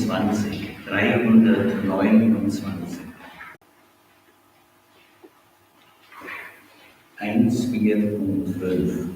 329. 329. 1, 4 und 5.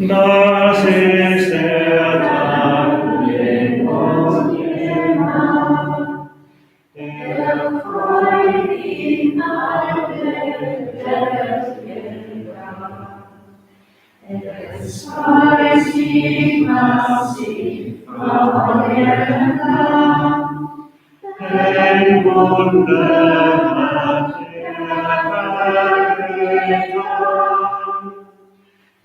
Das ist der Tag, den Gott gemacht. Er freut ihn alle Weltgebracht. Es freut sich massiv freuen kann, denn Wunder hat er getan.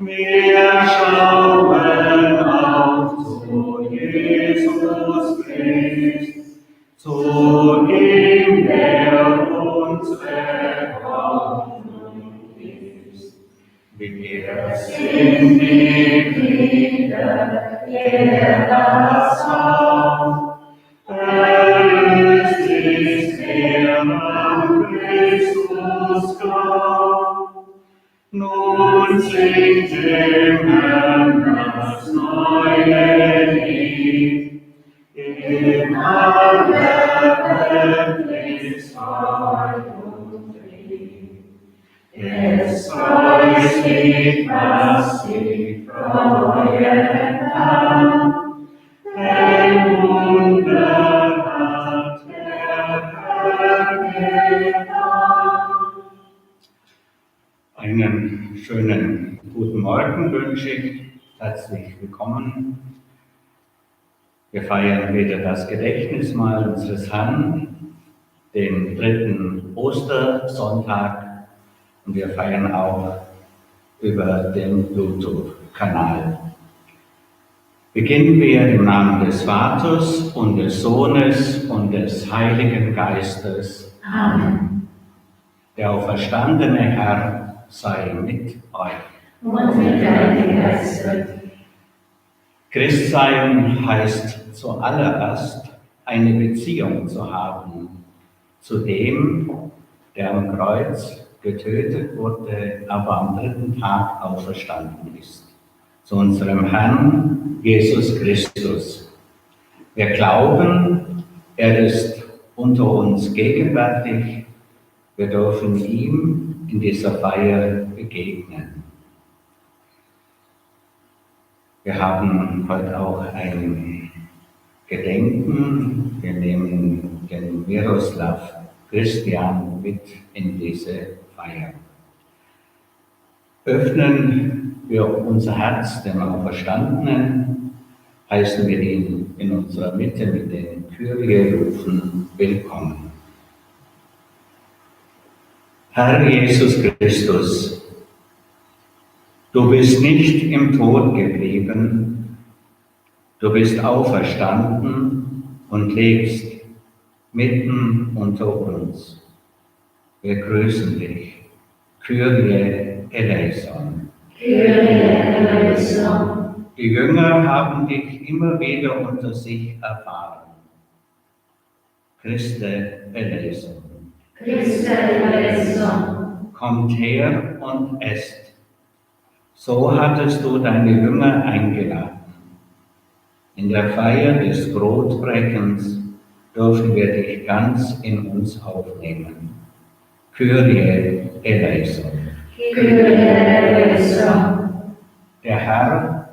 Wir schauen auf zu Jesus Christ, zu ihm, der unsere Hoffnung ist. Wir sind die Glieder, der das auf, erlöst ist er an Christus glaubt. Nun singt dem Herrn das neue Lied, in aller Welt ist Freude und Fried. Es freut sich, was sich freuen kann, denn Wunder hat der Herr getan. Einen schönen guten Morgen wünsche ich. Herzlich willkommen. Wir feiern wieder das Gedächtnismahl unseres Herrn, den 3. Ostersonntag, und wir feiern auch über den YouTube-Kanal. Beginnen wir im Namen des Vaters und des Sohnes und des Heiligen Geistes. Amen. Der auferstandene Herr sei mit euch. Und mit deinem Geiste. Christsein heißt zuallererst, eine Beziehung zu haben zu dem, der am Kreuz getötet wurde, aber am 3. Tag auferstanden ist. Zu unserem Herrn Jesus Christus. Wir glauben, er ist unter uns gegenwärtig. Wir dürfen ihm in dieser Feier begegnen. Wir haben heute auch ein gedenken. Wir nehmen den Miroslav Christian mit in diese Feier. Öffnen wir unser Herz dem Auferstandenen, heißen wir ihn in unserer Mitte mit den Kyrie-Rufen willkommen. Herr Jesus Christus, du bist nicht im Tod geblieben, du bist auferstanden und lebst mitten unter uns. Wir grüßen dich. Kyrie eleison. Kyrie eleison. Die Jünger haben dich immer wieder unter sich erfahren. Christe eleison. Christe eleison. Kommt her und esst. So hattest du deine Jünger eingeladen. In der Feier des Brotbrechens dürfen wir dich ganz in uns aufnehmen. Kyrie eleison. Kyrie eleison. Der Herr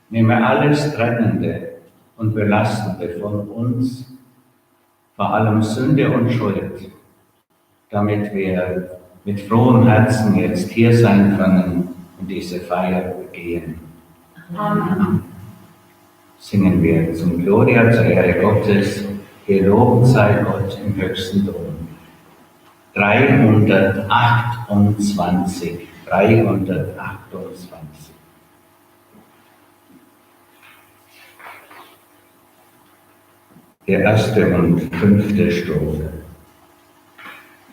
nehme alles Trennende und Belastende von uns, vor allem Sünde und Schuld, damit wir mit frohem Herzen jetzt hier sein können und diese Feier begehen. Amen. Singen wir zum Gloria, zur Ehre Gottes, gelobt sei Gott im höchsten Dom. 328. Die erste und fünfte Strophe.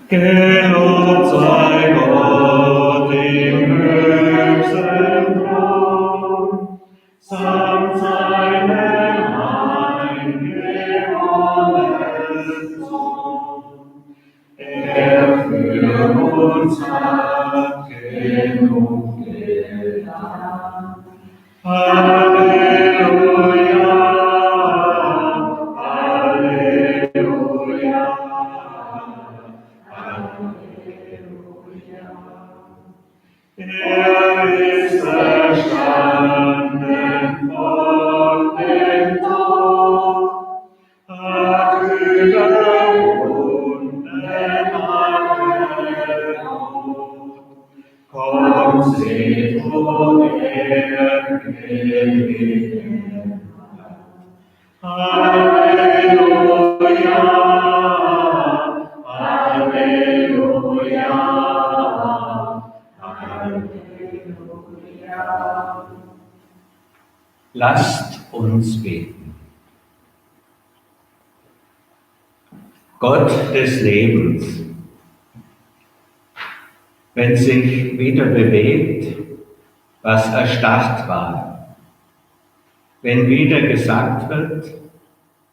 Gelobt sei Gott im höchsten Thron, samt seinem eingeborenen Sohn. Er für uns hat genug getan. Halleluja, Halleluja, Halleluja. Er ist erstanden von dem Tod, hat überwunden alle Not. Komm, seht, wo er gelegen hat. Halleluja, Halleluja, Halleluja. Lasst uns beten. Gott des Lebens, wenn sich wieder bewegt, was erstarrt war, wenn wieder gesagt wird,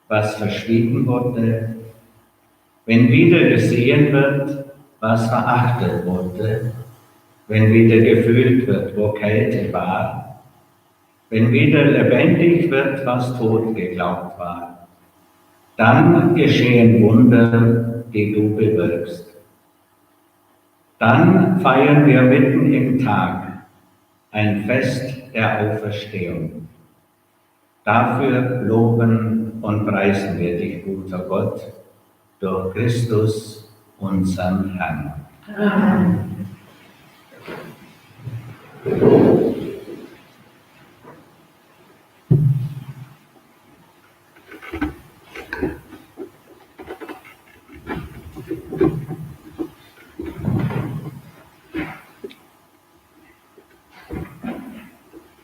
was verschwiegen wurde, wenn wieder gesehen wird, was verachtet wurde, wenn wieder gefühlt wird, wo Kälte war, wenn wieder lebendig wird, was tot geglaubt war, dann geschehen Wunder, die du bewirkst. Dann feiern wir mitten im Tag ein Fest der Auferstehung. Dafür loben und preisen wir dich, guter Gott, durch Christus, unseren Herrn. Amen.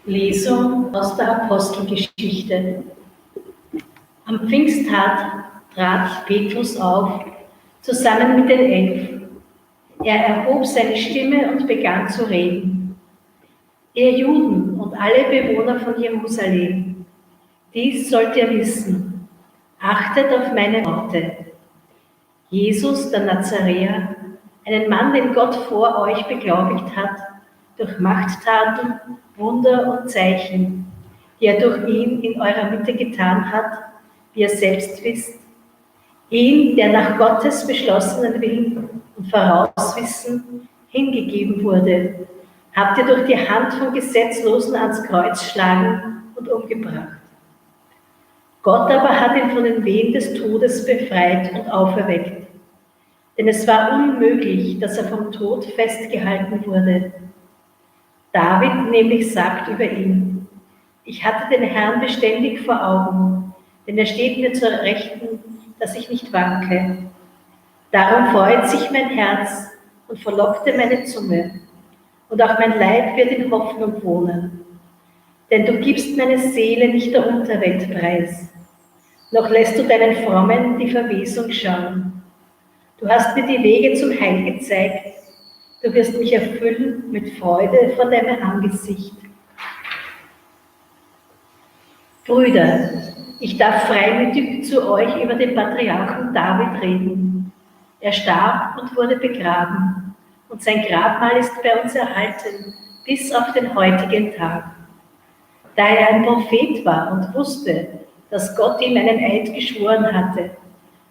Lesung aus der Apostelgeschichte. Am Pfingsttag trat Petrus auf, zusammen mit den 11. Er erhob seine Stimme und begann zu reden. Ihr Juden und alle Bewohner von Jerusalem, dies sollt ihr wissen. Achtet auf meine Worte. Jesus, der Nazaräer, einen Mann, den Gott vor euch beglaubigt hat, durch Machttaten, Wunder und Zeichen, die er durch ihn in eurer Mitte getan hat, wie ihr selbst wisst. Ihn, der nach Gottes beschlossenen Willen und Vorauswissen hingegeben wurde, habt ihr durch die Hand von Gesetzlosen ans Kreuz schlagen und umgebracht. Gott aber hat ihn von den Wehen des Todes befreit und auferweckt. Denn es war unmöglich, dass er vom Tod festgehalten wurde. David nämlich sagt über ihn: Ich hatte den Herrn beständig vor Augen, denn er steht mir zur Rechten, dass ich nicht wanke. Darum freut sich mein Herz und verlockte meine Zunge, und auch mein Leib wird in Hoffnung wohnen. Denn du gibst meine Seele nicht der Unterwelt preis, noch lässt du deinen Frommen die Verwesung schauen. Du hast mir die Wege zum Heil gezeigt, du wirst mich erfüllen mit Freude vor deinem Angesicht. Brüder, ich darf freimütig zu euch über den Patriarchen David reden. Er starb und wurde begraben, und sein Grabmal ist bei uns erhalten, bis auf den heutigen Tag. Da er ein Prophet war und wusste, dass Gott ihm einen Eid geschworen hatte,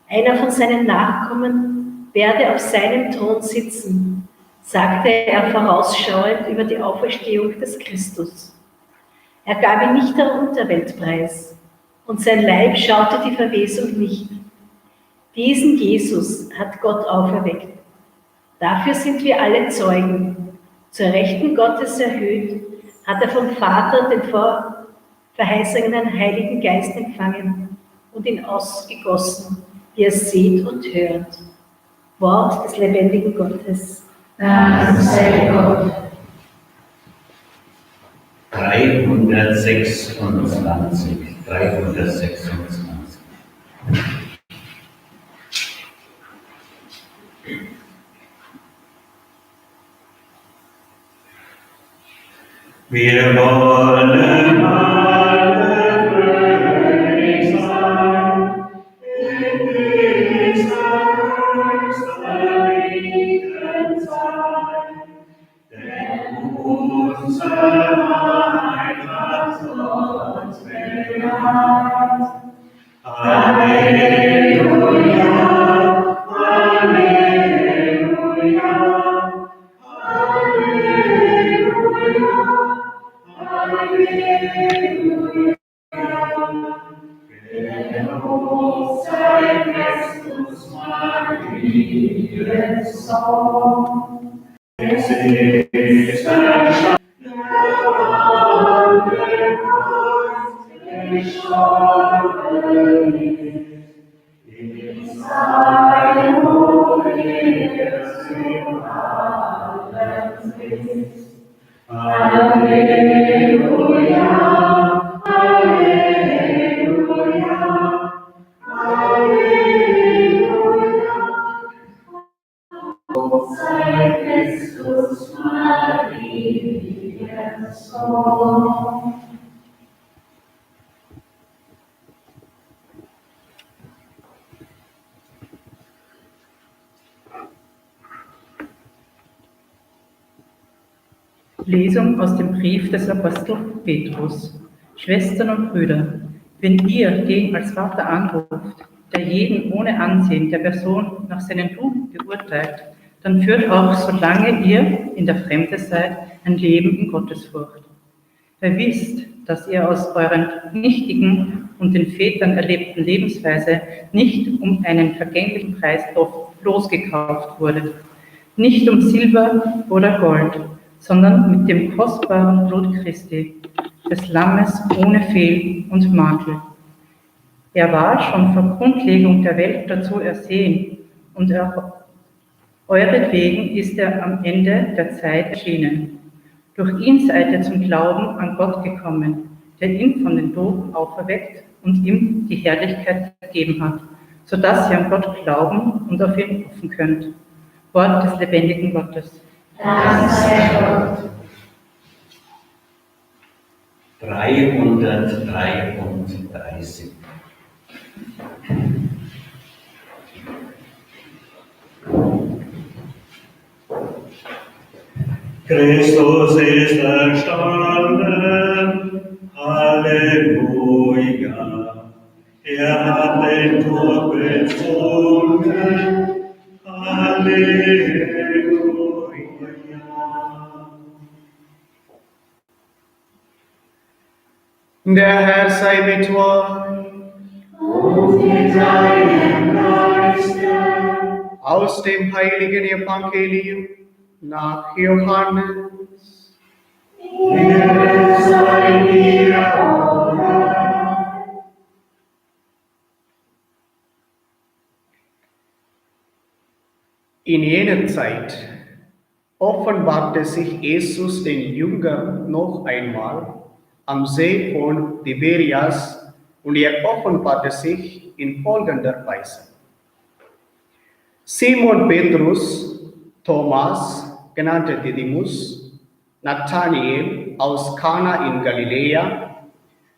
einer von seinen Nachkommen werde auf seinem Thron sitzen, sagte er vorausschauend über die Auferstehung des Christus. Er gab ihn nicht der Unterwelt preis, und sein Leib schaute die Verwesung nicht. Diesen Jesus hat Gott auferweckt. Dafür sind wir alle Zeugen. Zur Rechten Gottes erhöht, hat er vom Vater den verheißenen Heiligen Geist empfangen und ihn ausgegossen, wie ihr seht und hört. Wort des lebendigen Gottes. Dank sei Gott. 326. Wir wollen alle fröhlich sein in dieser österreichischen Zeit, denn unsere Heimat uns bejaht. Halleluja, Halleluja, Halleluja. Halleluja, gelobt sei Christus Mariensohn. Es ist der Stein, der gestorben ist, in sein Heiliges in allem ist. Halleluja, Halleluja, Halleluja. Gott sei Christus Mariensohn. Lesung aus dem Brief des Apostels Petrus. Schwestern und Brüder, wenn ihr den als Vater anruft, der jeden ohne Ansehen der Person nach seinen Tugenden beurteilt, dann führt auch, solange ihr in der Fremde seid, ein Leben in Gottesfurcht. Ihr wisst, dass ihr aus euren nichtigen und den Vätern erlebten Lebensweise nicht um einen vergänglichen Preis losgekauft wurdet, nicht um Silber oder Gold, sondern mit dem kostbaren Blut Christi, des Lammes ohne Fehl und Makel. Er war schon vor Grundlegung der Welt dazu ersehen, und euretwegen ist er am Ende der Zeit erschienen. Durch ihn seid ihr zum Glauben an Gott gekommen, der ihn von den Toten auferweckt und ihm die Herrlichkeit gegeben hat, sodass ihr an Gott glauben und auf ihn hoffen könnt. Wort des lebendigen Gottes. Dank sei Gott. 333. Christus ist erstanden, Halleluja. Er hat den Tod bezwungen, Halleluja. Der Herr sei mit euch. und mit deinem Geiste. Aus dem heiligen Evangelium nach Johannes. Ehre sei dir, o Herr. In jener Zeit offenbarte sich Jesus den Jüngern noch einmal am See von Tiberias und er offenbarte sich in folgender Weise. Simon Petrus, Thomas, genannt Didymus, Nathanael aus Kana in Galiläa,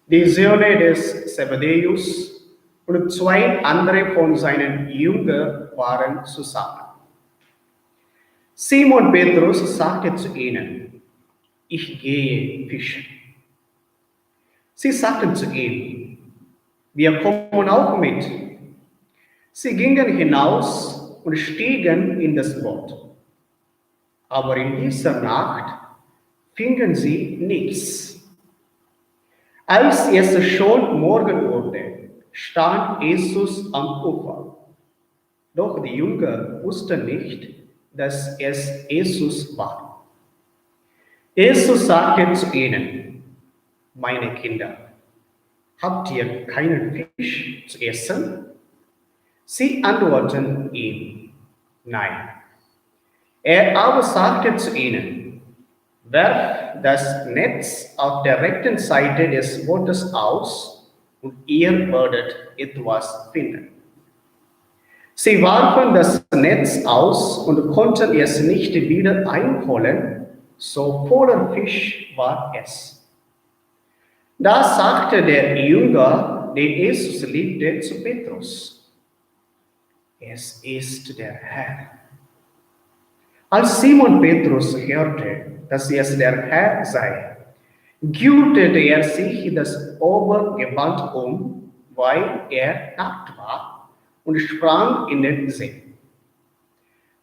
die Söhne des Zebedäus und zwei andere von seinen Jüngern waren zusammen. Simon Petrus sagte zu ihnen, ich gehe fischen. Sie sagten zu ihm, wir kommen auch mit. Sie gingen hinaus und stiegen in das Boot. Aber in dieser Nacht fingen sie nichts. Als es schon Morgen wurde, stand Jesus am Ufer. Doch die Jünger wussten nicht, dass es Jesus war. Jesus sagte zu ihnen, meine Kinder, habt ihr keinen Fisch zu essen? Sie antworteten ihm, nein. Er aber sagte zu ihnen, werft das Netz auf der rechten Seite des Bootes aus und ihr werdet etwas finden. Sie warfen das Netz aus und konnten es nicht wieder einholen, so voller Fisch war es. Da sagte der Jünger, den Jesus liebte, zu Petrus, es ist der Herr. Als Simon Petrus hörte, dass es der Herr sei, gürtete er sich das Obergewand um, weil er nackt war, und sprang in den See.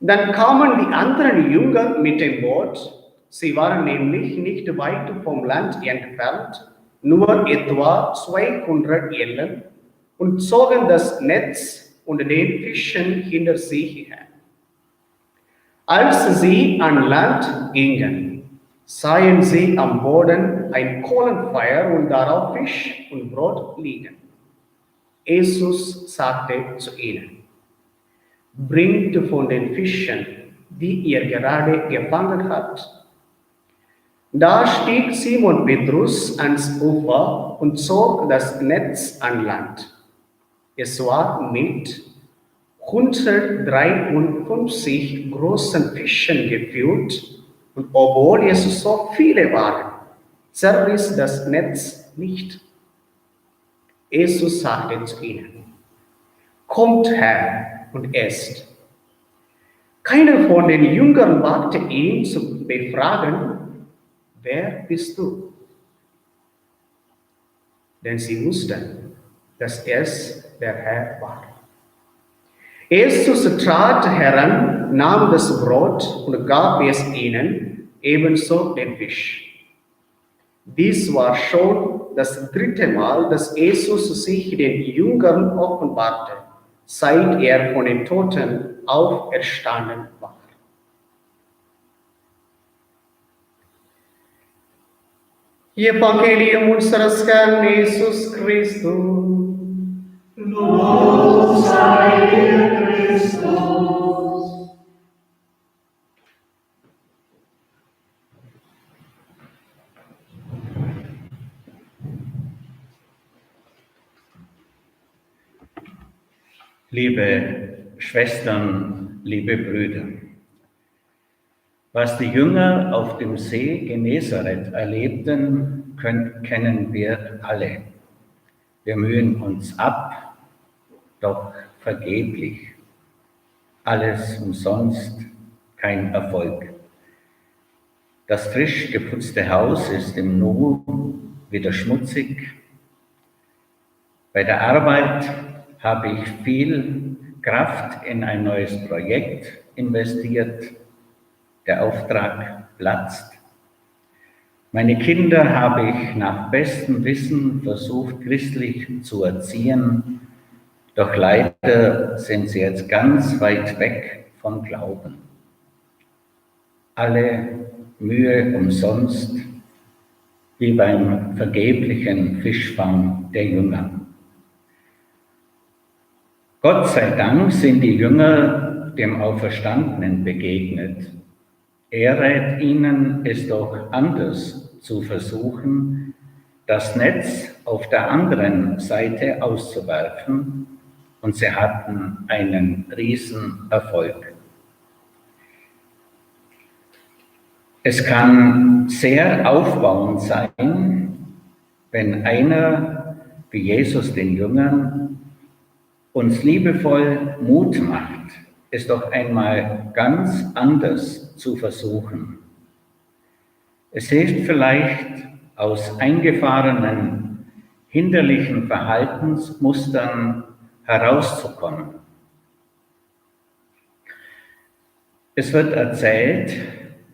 Dann kamen die anderen Jünger mit dem Boot, sie waren nämlich nicht weit vom Land entfernt, nur etwa 200 Ellen, und zogen das Netz und den Fischen hinter sich her. Als sie an Land gingen, sahen sie am Boden ein Kohlenfeuer und darauf Fisch und Brot liegen. Jesus sagte zu ihnen, bringt von den Fischen, die ihr gerade gefangen habt. Da stieg Simon Petrus ans Ufer und zog das Netz an Land. Es war mit 153 großen Fischen gefüllt und obwohl es so viele waren, zerriss das Netz nicht. Jesus sagte zu ihnen, kommt her und esst. Keiner von den Jüngern wagte ihn zu befragen, wer bist du? Denn sie wussten, dass es der Herr war. Jesus trat heran, nahm das Brot und gab es ihnen, ebenso den Fisch. Dies war schon das 3. Mal, dass Jesus sich den Jüngern offenbarte, seit er von den Toten auferstanden war. Evangelium unseres Herrn Jesus Christus. Lob sei dir, Christus. Liebe Schwestern, liebe Brüder, was die Jünger auf dem See Genezareth erlebten, kennen wir alle. Wir mühen uns ab, doch vergeblich. Alles umsonst, kein Erfolg. Das frisch geputzte Haus ist im Nu wieder schmutzig. Bei der Arbeit habe ich viel Kraft in ein neues Projekt investiert. Der Auftrag platzt. Meine Kinder habe ich nach bestem Wissen versucht, christlich zu erziehen. Doch leider sind sie jetzt ganz weit weg vom Glauben. Alle Mühe umsonst, wie beim vergeblichen Fischfang der Jünger. Gott sei Dank sind die Jünger dem Auferstandenen begegnet. Er rät ihnen, es doch anders zu versuchen, das Netz auf der anderen Seite auszuwerfen, und sie hatten einen Riesenerfolg. Es kann sehr aufbauend sein, wenn einer wie Jesus den Jüngern uns liebevoll Mut macht, es doch einmal ganz anders zu versuchen. Es hilft vielleicht, aus eingefahrenen, hinderlichen Verhaltensmustern herauszukommen. Es wird erzählt,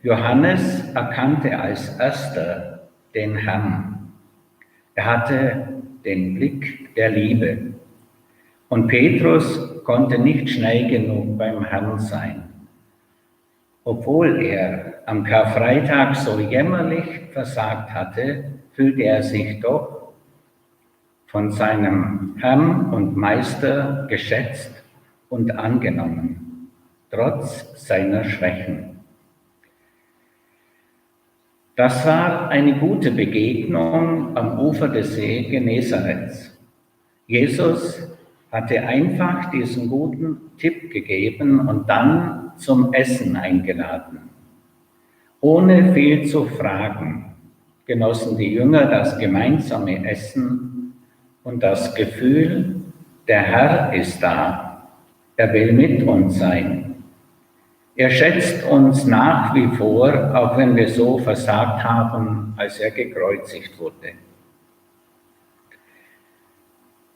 Johannes erkannte als erster den Herrn. Er hatte den Blick der Liebe. Und Petrus konnte nicht schnell genug beim Herrn sein. Obwohl er am Karfreitag so jämmerlich versagt hatte, fühlte er sich doch von seinem Herrn und Meister geschätzt und angenommen, trotz seiner Schwächen. Das war eine gute Begegnung am Ufer des See Genezarets. Jesus hatte einfach diesen guten Tipp gegeben und dann zum Essen eingeladen. Ohne viel zu fragen, genossen die Jünger das gemeinsame Essen und das Gefühl, der Herr ist da, er will mit uns sein. Er schätzt uns nach wie vor, auch wenn wir so versagt haben, als er gekreuzigt wurde.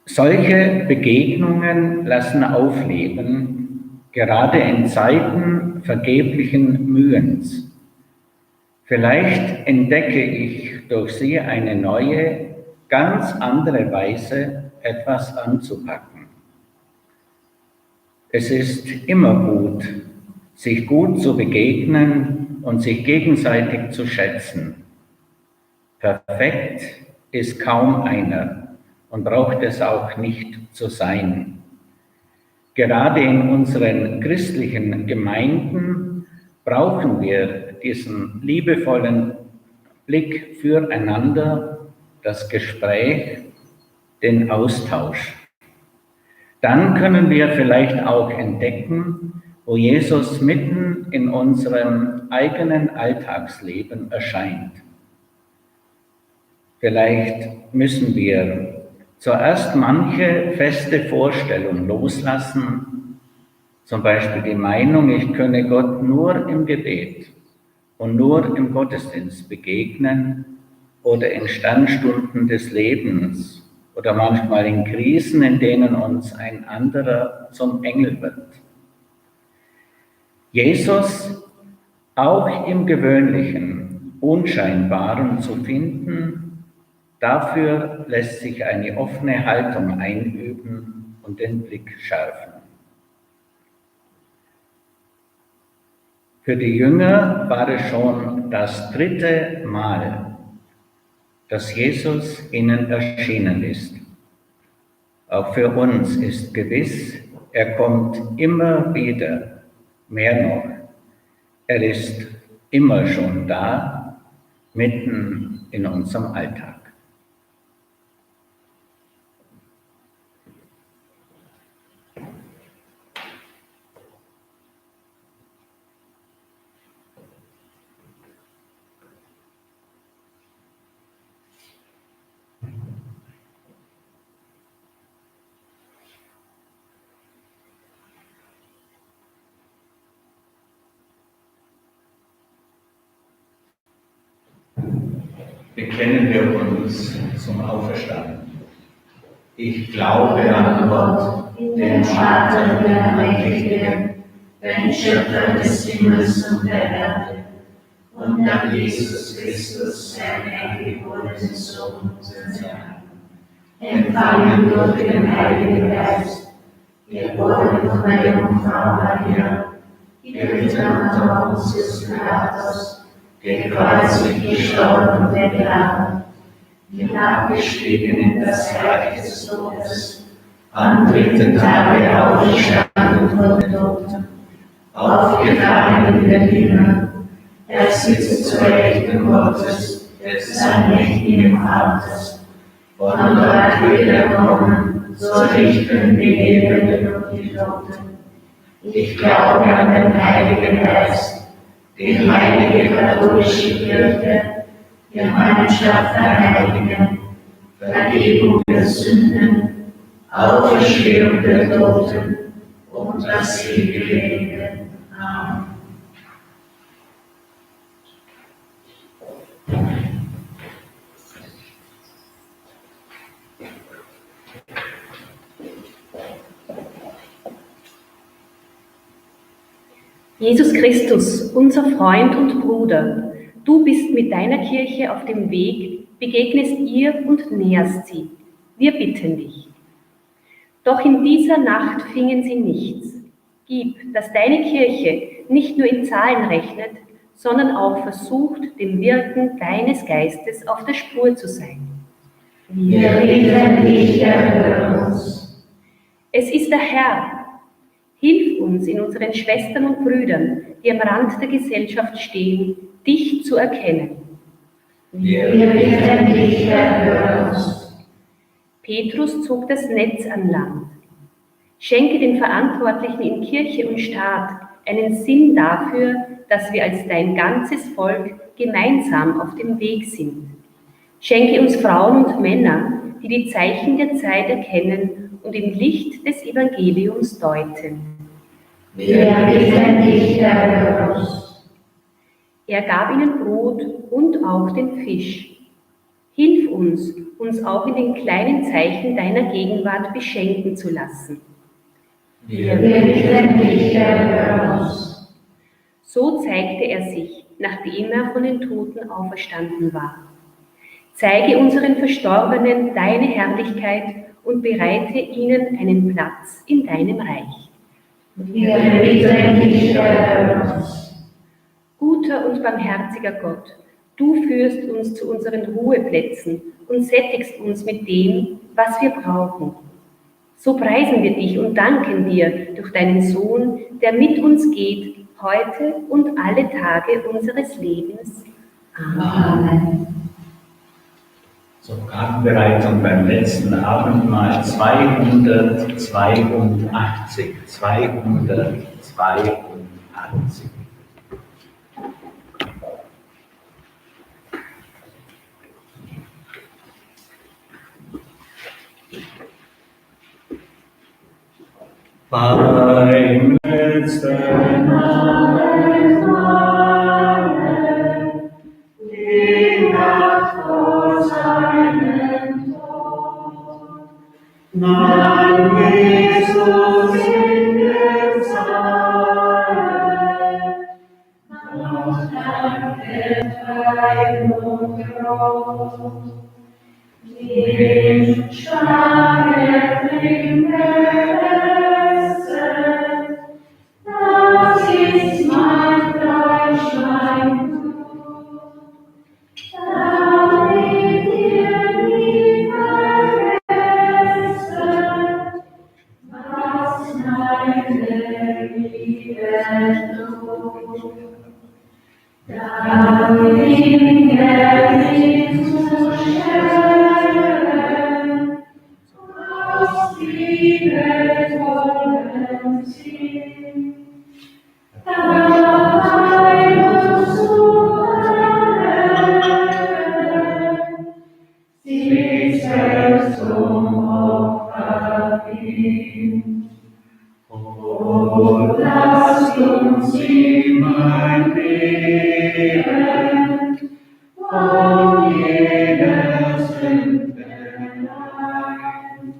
Solche Begegnungen lassen aufleben, gerade in Zeiten vergeblichen Mühens. Vielleicht entdecke ich durch sie eine neue, ganz andere Weise, etwas anzupacken. Es ist immer gut, sich gut zu begegnen und sich gegenseitig zu schätzen. Perfekt ist kaum einer und braucht es auch nicht zu sein. Gerade in unseren christlichen Gemeinden brauchen wir diesen liebevollen Blick füreinander, das Gespräch, den Austausch. Dann können wir vielleicht auch entdecken, wo Jesus mitten in unserem eigenen Alltagsleben erscheint. Vielleicht müssen wir zuerst manche feste Vorstellung loslassen, zum Beispiel die Meinung, ich könne Gott nur im Gebet und nur im Gottesdienst begegnen oder in Sternstunden des Lebens oder manchmal in Krisen, in denen uns ein anderer zum Engel wird. Jesus auch im Gewöhnlichen, Unscheinbaren zu finden, dafür lässt sich eine offene Haltung einüben und den Blick schärfen. Für die Jünger war es schon das 3. Mal, dass Jesus ihnen erschienen ist. Auch für uns ist gewiss, er kommt immer wieder, mehr noch. Er ist immer schon da, mitten in unserem Alltag. Bekennen wir uns zum Auferstanden. Ich glaube an Gott, den Vater, den Allmächtigen, den Schöpfer des Himmels und der Erde, und an Jesus Christus, seinen eingeborenen Sohn, unseren Herrn, empfangen durch den Heiligen Geist, geboren von der Jungfrau Maria, gelitten unter Pontius Pilatus, gekreuzigt, gestorben und begraben, hinabgestiegen in das Reich des Todes, am dritten Tage auferstanden von den Toten, aufgefahren in den Himmel, er sitzt zur Rechten Gottes, des allmächtigen Vaters, von dort wird er kommen, zu richten die Lebenden und die Toten. Ich glaube an den Heiligen Geist, die heilige katholische Kirche, Gemeinschaft der Heiligen, Vergebung der Sünden, Auferstehung der Toten und das ewige Leben. Amen. Jesus Christus, unser Freund und Bruder, du bist mit deiner Kirche auf dem Weg, begegnest ihr und nährst sie. Wir bitten dich. Doch in dieser Nacht fingen sie nichts. Gib, dass deine Kirche nicht nur in Zahlen rechnet, sondern auch versucht, dem Wirken deines Geistes auf der Spur zu sein. Wir bitten dich, erhöre uns. Es ist der Herr. Hilf uns in unseren Schwestern und Brüdern, die am Rand der Gesellschaft stehen, dich zu erkennen. Wir bitten dich, erhöre uns. Petrus zog das Netz an Land. Schenke den Verantwortlichen in Kirche und Staat einen Sinn dafür, dass wir als dein ganzes Volk gemeinsam auf dem Weg sind. Schenke uns Frauen und Männer, die die Zeichen der Zeit erkennen und im Licht des Evangeliums deuten. Wir bitten dich, erhöre uns. Er gab ihnen Brot und auch den Fisch. Hilf uns, uns auch in den kleinen Zeichen deiner Gegenwart beschenken zu lassen. Wir bitten dich, erhöre uns. So zeigte er sich, nachdem er von den Toten auferstanden war. Zeige unseren Verstorbenen deine Herrlichkeit und bereite ihnen einen Platz in deinem Reich. Wir bitten dich, erhöre uns. Guter und barmherziger Gott, du führst uns zu unseren Ruheplätzen und sättigst uns mit dem, was wir brauchen. So preisen wir dich und danken dir durch deinen Sohn, der mit uns geht, heute und alle Tage unseres Lebens. Amen. Zur Kartenbereitung beim letzten Abendmahl 282. 282. Beim letzten Abendmahl, die Nacht vor seinem Tod, nahm Jesus in den Saal, noch Dankbarkeit und Brot, dem Schwachen im Essen, das ist mein Fleisch, mein Blut, damit ihr nie vergessen, was meine Liebe tut. Damit er nicht zu stellen, aus liebevollen Sinn, dabei uns zu erhöhen, sich selbst zum Opfer hin. Oh, lasst uns ihm ein Leben von jeder Sünde rein,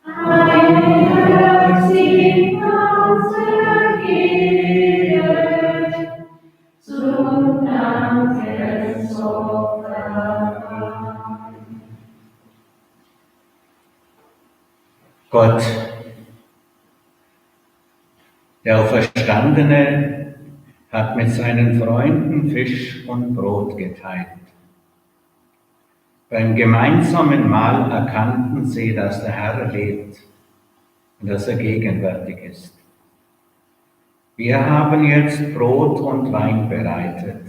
ein Herz ihm ganz ergeben, zum Dankesopfer. Gott, Der Auferstandene hat mit seinen Freunden Fisch und Brot geteilt. Beim gemeinsamen Mahl erkannten sie, dass der Herr lebt und dass er gegenwärtig ist. Wir haben jetzt Brot und Wein bereitet.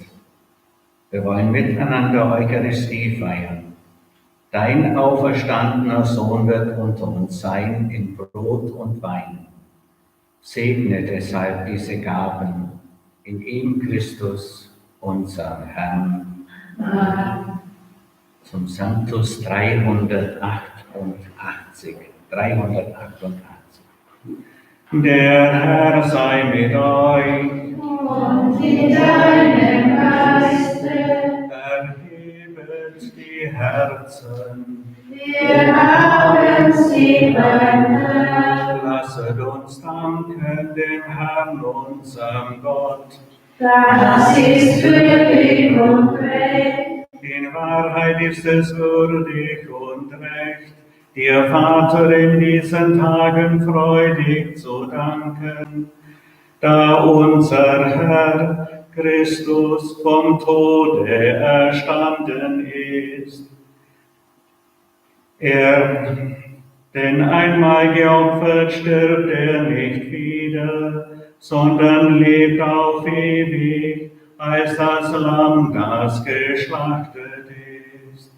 Wir wollen miteinander Eucharistie feiern. Dein auferstandener Sohn wird unter uns sein in Brot und Wein. Segne deshalb diese Gaben in ihm Christus, unserem Herrn. Amen. Zum Sanctus 388. 388. Der Herr sei mit euch. Und in deinem Geiste. Erhebet die Herzen. Wir haben sie beim Herrn. Lasset uns danken dem Herrn, unserem Gott. Das ist würdig und recht. In Wahrheit ist es würdig und recht, dir, Vater, in diesen Tagen freudig zu danken, da unser Herr Christus vom Tode erstanden ist. Denn einmal geopfert stirbt er nicht wieder, sondern lebt auf ewig, als das Lamm, das geschlachtet ist.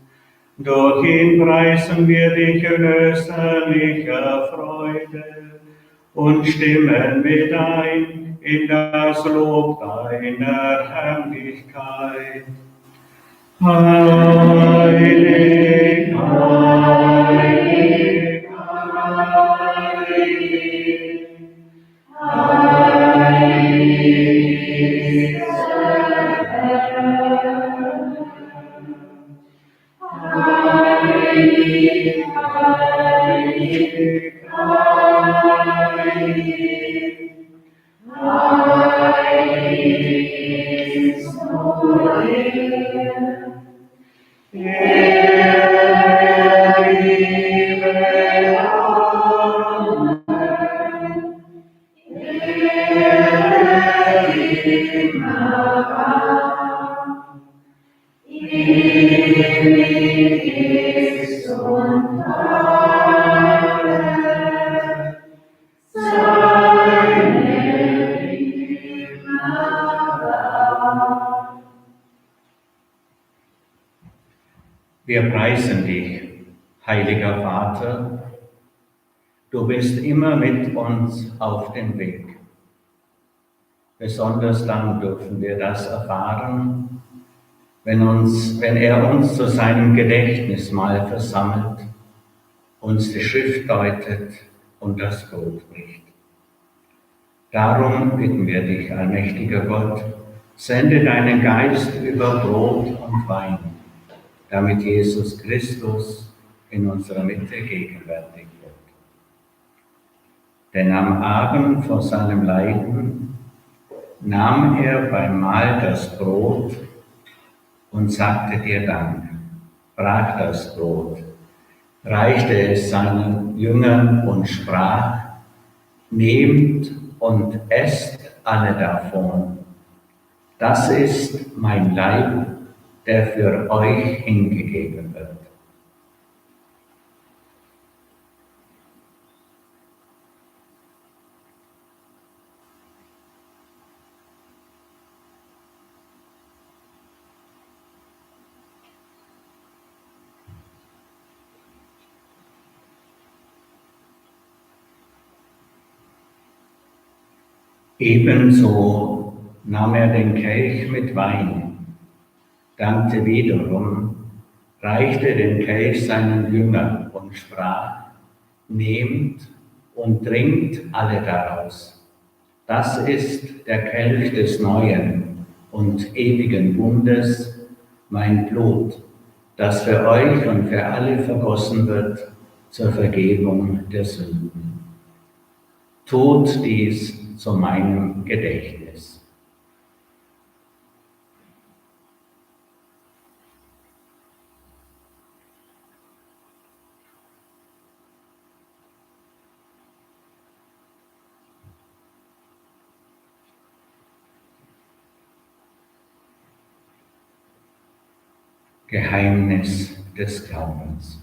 Durch ihn preisen wir dich in österlicher Freude und stimmen mit ein in das Lob deiner Herrlichkeit. Heilig, heilig, heilig, heilig ist der Herr. Heilig, heilig, heilig, heilig ist nur er liebe Amen. Er liebe ewig ist und alle seine Liebe. Wir preisen dich, heiliger Vater. Du bist immer mit uns auf dem Weg. Besonders dann dürfen wir das erfahren, wenn er uns zu seinem Gedächtnismahl versammelt, uns die Schrift deutet und das Brot bricht. Darum bitten wir dich, allmächtiger Gott, sende deinen Geist über Brot und Wein, damit Jesus Christus in unserer Mitte gegenwärtig wird. Denn am Abend vor seinem Leiden nahm er beim Mahl das Brot und sagte dir Dank, brach das Brot, reichte es seinen Jüngern und sprach: Nehmt und esst alle davon. Das ist mein Leib, der für euch hingegeben wird. Ebenso nahm er den Kelch mit Wein, dankte wiederum, reichte den Kelch seinen Jüngern und sprach: Nehmt und trinkt alle daraus. Das ist der Kelch des neuen und ewigen Bundes, mein Blut, das für euch und für alle vergossen wird zur Vergebung der Sünden. Tut dies zu meinem Gedächtnis. Geheimnis des Glaubens.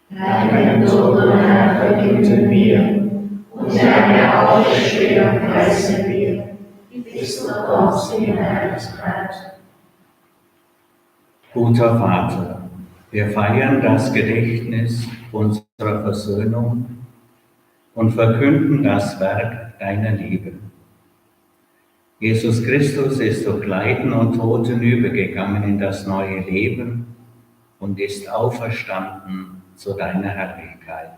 Deinen Tod, o Herr, verkünden wir, und deine Auferstehung preisen wir, bis du kommst in Herrlichkeit. Guter Vater, wir feiern das Gedächtnis unserer Versöhnung und verkünden das Werk deiner Liebe. Jesus Christus ist durch Leiden und Tod hinübergegangen in das neue Leben und ist auferstanden zu deiner Herrlichkeit.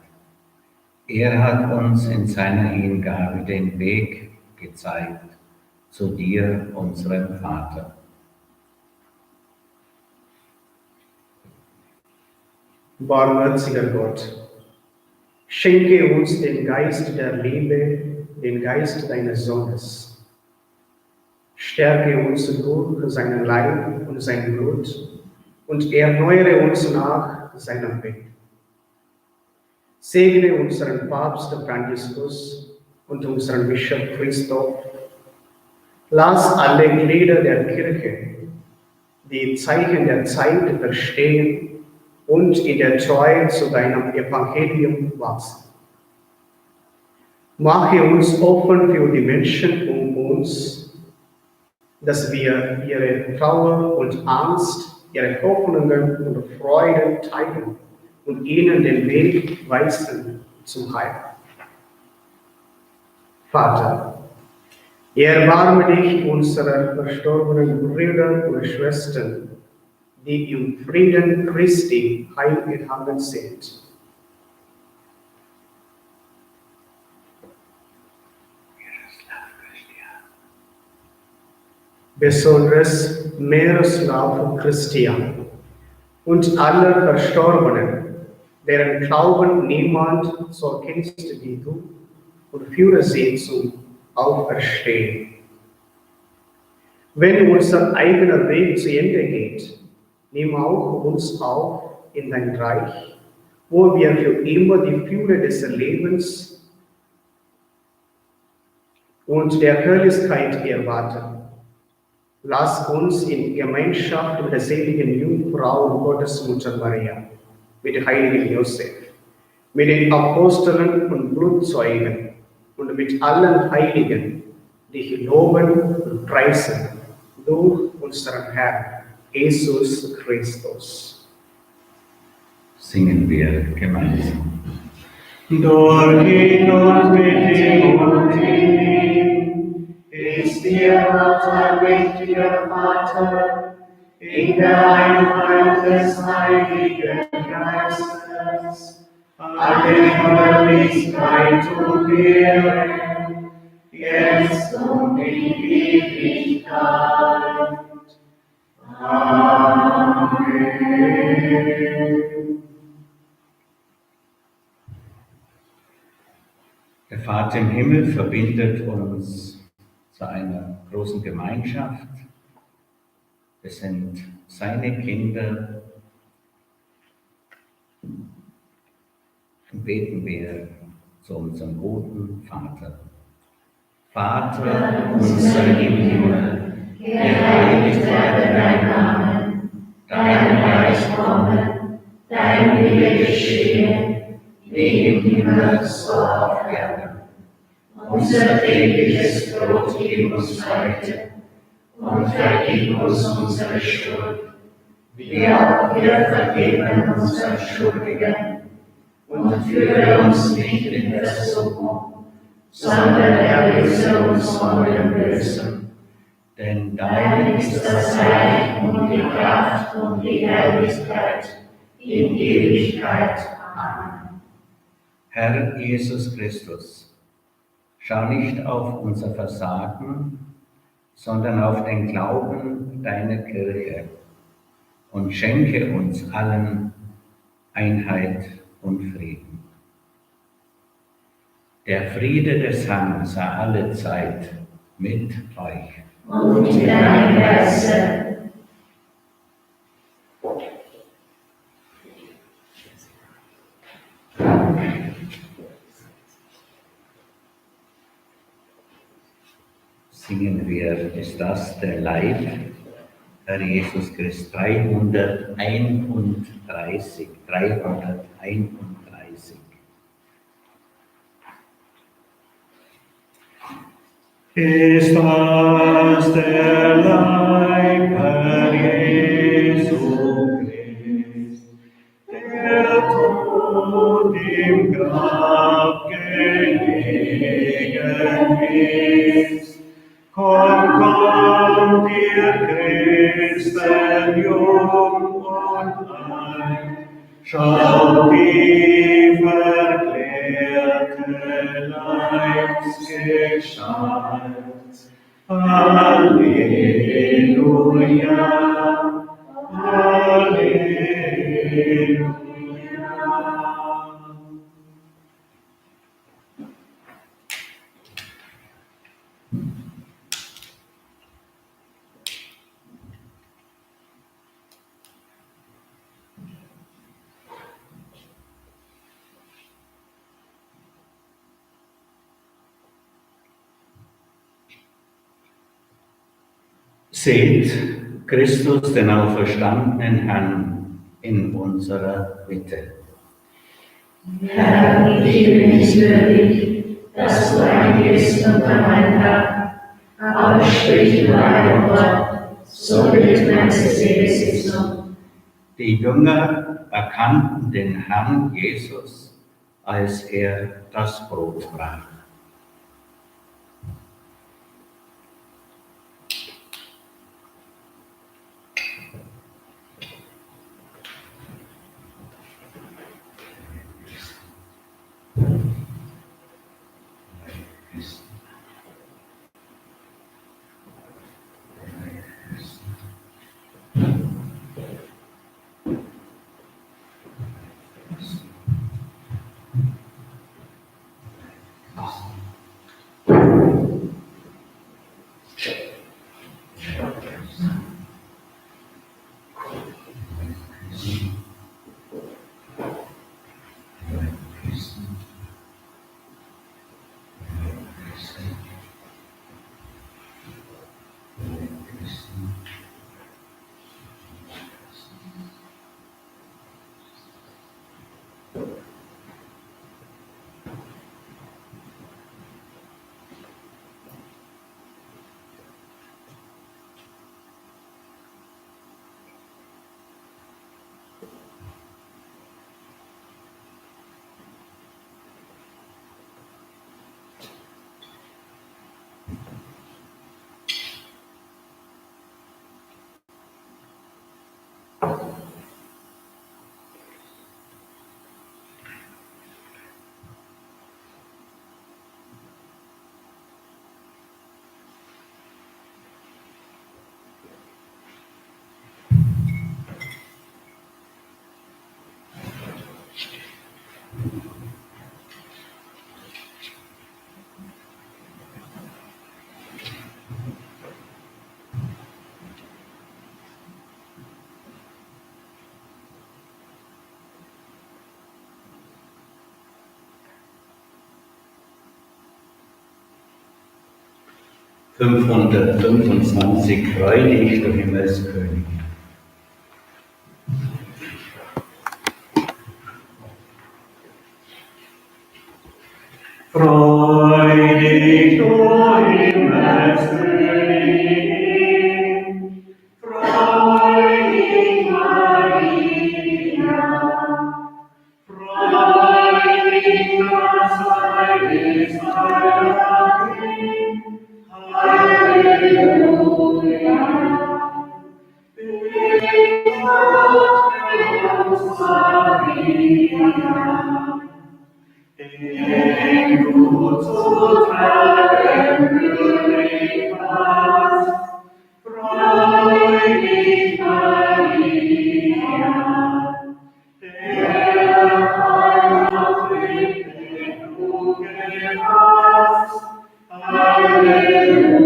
Er hat uns in seiner Hingabe den Weg gezeigt zu dir, unserem Vater. Barmherziger Gott, schenke uns den Geist der Liebe, den Geist deines Sohnes. Stärke uns durch seinen Leib und sein Blut und erneuere uns nach seinem Weg. Segne unseren Papst Franziskus und unseren Bischof Christoph. Lass alle Glieder der Kirche die Zeichen der Zeit verstehen und in der Treue zu deinem Evangelium wachsen. Mache uns offen für die Menschen um uns, dass wir ihre Trauer und Angst, ihre Hoffnungen und Freuden teilen und ihnen den Weg weisen zum Heil. Vater, erbarme dich unserer verstorbenen Brüder und Schwestern, die im Frieden Christi heimgegangen sind. Besonders Miroslav Christian und alle Verstorbenen, deren Glauben niemand so kennst wie du, und führe sie zum Auferstehen. Wenn unser eigener Weg zu Ende geht, nimm auch uns auf in dein Reich, wo wir für immer die Fülle des Lebens und der Herrlichkeit erwarten. Lass uns in Gemeinschaft mit der seligen Jungfrau und Gottesmutter Maria, mit dem heiligen Josef, mit den Aposteln und Blutzeugen und mit allen Heiligen dich loben und preisen durch unseren Herrn Jesus Christus. Singen wir gemeinsam. Durch ihn und mit ihm und in ihm ist dir Gott, allmächtiger Vater, in der Einheit des Heiligen Geistes, alle Herrlichkeit und Ehre, jetzt und in Ewigkeit. Amen. Der Vater im Himmel verbindet uns zu einer großen Gemeinschaft. Wir sind seine Kinder. Und beten wir zu unserem guten Vater. Vater unser im Himmel, geheiligt werde dein Name, dein Reich komme, dein Wille geschehe, wie im Himmel so auf Erden. Unser tägliches Brot gib uns heute und vergib uns unsere Schuld, wie auch wir vergeben unseren Schuldigen. Und führe uns nicht in Versuchung, sondern erlöse uns von dem Bösen. Denn dein ist das Reich und die Kraft und die Herrlichkeit in Ewigkeit. Amen. Herr Jesus Christus, schau nicht auf unser Versagen, sondern auf den Glauben deiner Kirche und schenke uns allen Einheit und Frieden. Der Friede des Herrn sei alle Zeit mit euch. Und in deinem Herzen. Singen wir, ist das der Leib Herr Jesus Christ, 331. 331. Ist das der Leib, Herr Jesu Christ, der tot im Grab gelegen ist? Kommt ihr Christen jung und alt, schaut die verklärte Leibsgestalt. Halleluja, Halleluja. Seht Christus, den auferstandenen Herrn, in unserer Mitte. Herr, ich bin nicht würdig, dass du eingehst unter mein Dach, aber sprich nur ein Wort, so wird meine Seele gesund. Die Jünger erkannten den Herrn Jesus, als er das Brot brach. »525 freu dich, du Himmelskönig.« Freu dich, du Himmelskönigin, freu dich, Maria, freu dich, das heilige Kind. Halleluja. Bitte Gott für uns, Maria, den du zu tragen würdig warst. Freu dich, Maria, der Heimat mit den Kugeln hast. Halleluja.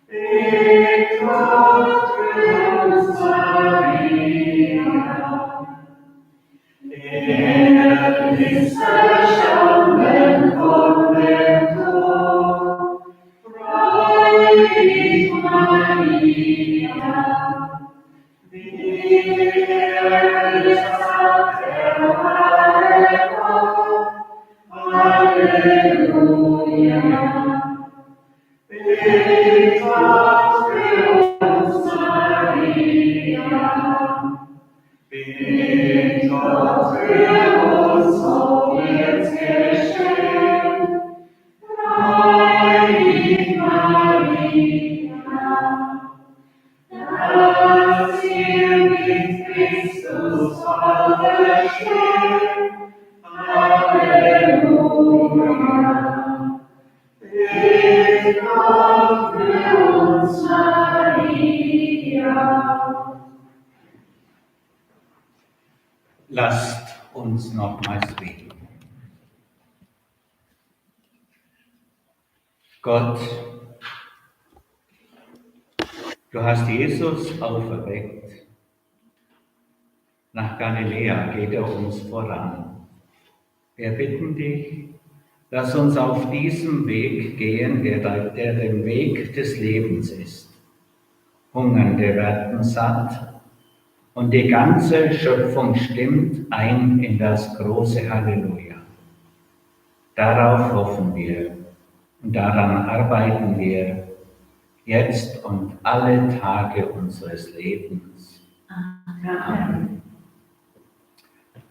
Bitte Gott für uns, Maria. Er ist verstanden von dem Tod. Freu dich, Maria. Halleluja. Bitte Gott für uns, Maria. Lasst uns nochmals beten. Gott, du hast Jesus auferweckt. Nach Galiläa geht er uns voran. Wir bitten dich, lass uns auf diesem Weg gehen, der den Weg des Lebens ist. Hungernde werden satt und die ganze Schöpfung stimmt ein in das große Halleluja. Darauf hoffen wir und daran arbeiten wir jetzt und alle Tage unseres Lebens. Amen.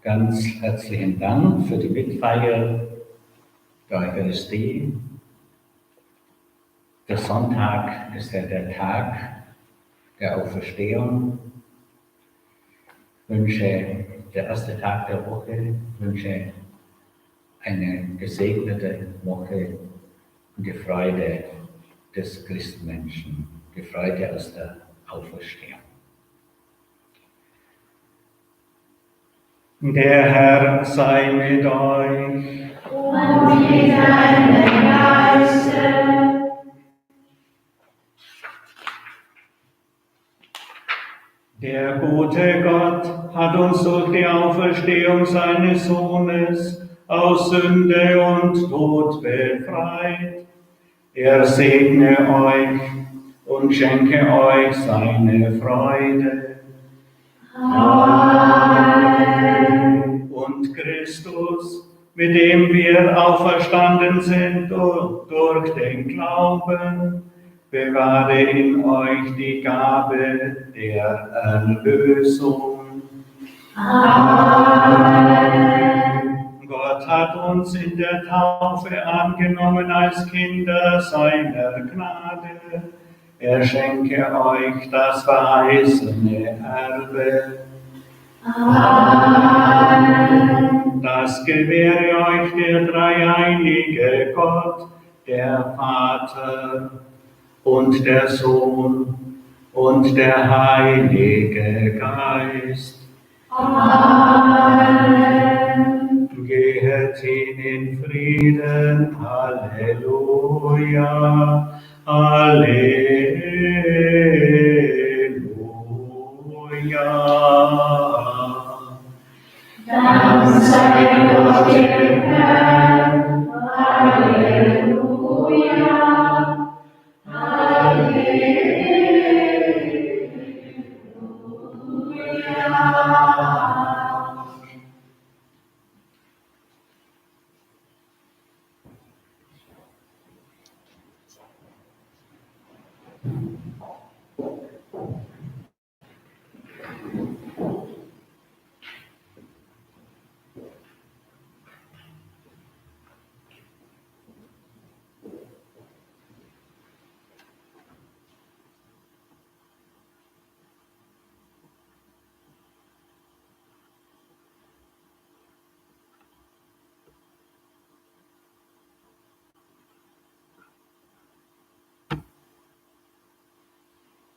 Ganz herzlichen Dank für die Mitfeier der Eucharistie. Der Sonntag ist ja der Tag der Auferstehung. Ich wünsche, der erste Tag der Woche, wünsche eine gesegnete Woche und die Freude des Christenmenschen, die Freude aus der Auferstehung. Der Herr sei mit euch. Und mit deinem Geiste. Der gute Gott hat uns durch die Auferstehung seines Sohnes aus Sünde und Tod befreit. Er segne euch und schenke euch seine Freude. Amen. Und Christus, mit dem wir auferstanden sind durch den Glauben, bewahre in euch die Gabe der Erlösung. Amen. Gott hat uns in der Taufe angenommen als Kinder seiner Gnade. Er schenke euch das verheißene Erbe. Amen. Das gewähre euch der dreieinige Gott, der Vater und der Sohn und der Heilige Geist. Amen. Gehet hin in Frieden. Halleluja. Halleluja. Dank sei Gott dem Herrn. Halleluja. Halleluja.